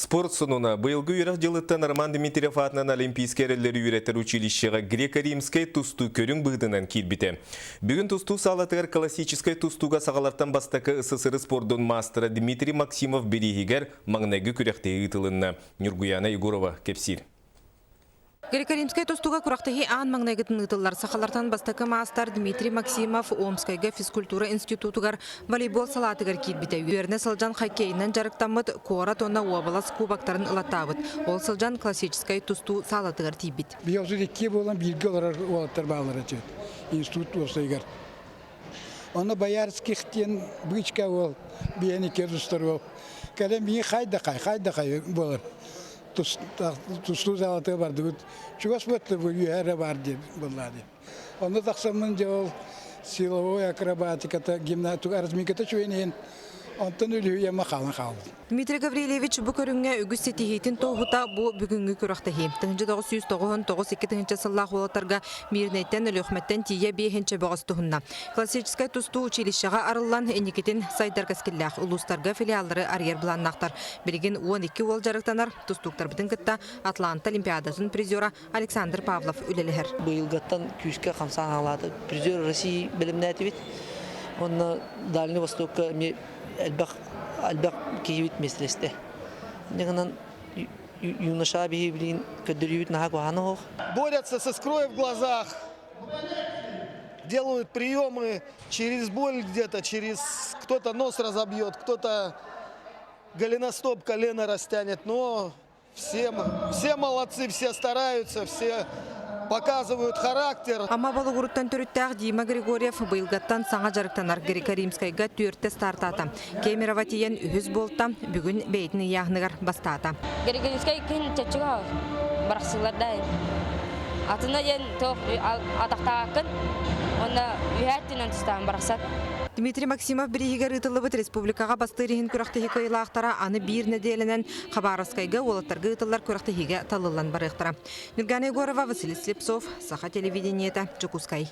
Спорт сонуна быйылгы үйрек жылыттан Арман Дмитриев атынан олимпийский әрелері үйретер училищеға греко-римскай тусту көрің бұғдынан келбіті. Бүгін тусту салатығар классическай тустуға сағаларттан бастақы СССР спордың мастера Дмитрий Максимов берегігер маңнайғы күректегі ұтылынна. Нюргуяна Егорова кепсир. Греко-римскай тустуга курактахи аан маңнайгытын ытыллар сахалартан бастакы мастер Дмитрий Максимов Омскайга физкультура институтугар волейбол салатыгар килбите. Үйерне сылжан хоккейнен жарыктамыт кора тонна уабалас кубактарын ылаттабыт. Ол сылжан классическай тусту салатыгар тибит. Биозырекке болан билги олар уалаттар бағалар açет. Институт Омскайгар. Оны Боярскихтен бычка ол, бияни керустар ол. Кәлем бии хайда болар. Тусту залаты барды. Чугас бөттір бұл үйәрі бар деп болады. Оны тақсамын жол силовой акробатиката, гимнастика, арзмиката чуенен. Онтан үлі мақалын қалды. Дмитрий Гаврилевич бұ көріңе үгіз сетихейтін тоғыта бұ бүгінгі көріқтахи. 1992 сыллақ олатарға мирнеттен өліқметтен тие бейхенче бағыстығынна. Классическай тусту училищаға арылан әнекетін сайдар кәскелләқ ұлыстарға филиалдары арьер бұланнақтар. Білген 12 ол жарықтанар тустуқтар бітін кітта Атланта Олимпиадасын призера Александр Павлов үлелігер. Бұйылғаттан күйіске қамсан алады. Призер Россия білімні әтібет. Оны Дальний Востокқа Альбақ кейбет меселесте. Негенан юноша бейбілін көдірюет наға қуаны оқ. Борются со скроем в глазах, делают приемы через боль где-то, через кто-то нос разобьет, кто-то голеностоп, колено растянет. Но все молодцы, все стараются, все показывают характер. Ама балугуруттан төрүттәк Дима Григорьев быйылгаттан саңа жарыктанар Греко-римскайга түртте стартата. Кемерова тиен үһүз болта бүгүн бейтini яғныгар бастата. Греко-римскай кен чачыга бараксылардай. Атына ен тоқ атактаакын, оны үйәттинен тустан бараксат. Дмитрий Максимов берегигер ытылыбыт республикага бастырыхын күрәктәһи кыйлактара аны бир неделенен Хабаровскайга олаттарга ытыллар күрәктәһиге талылан барыктыра. Нургана Егорова, Василий Слепцов, Саха телевидениета, Чукускай.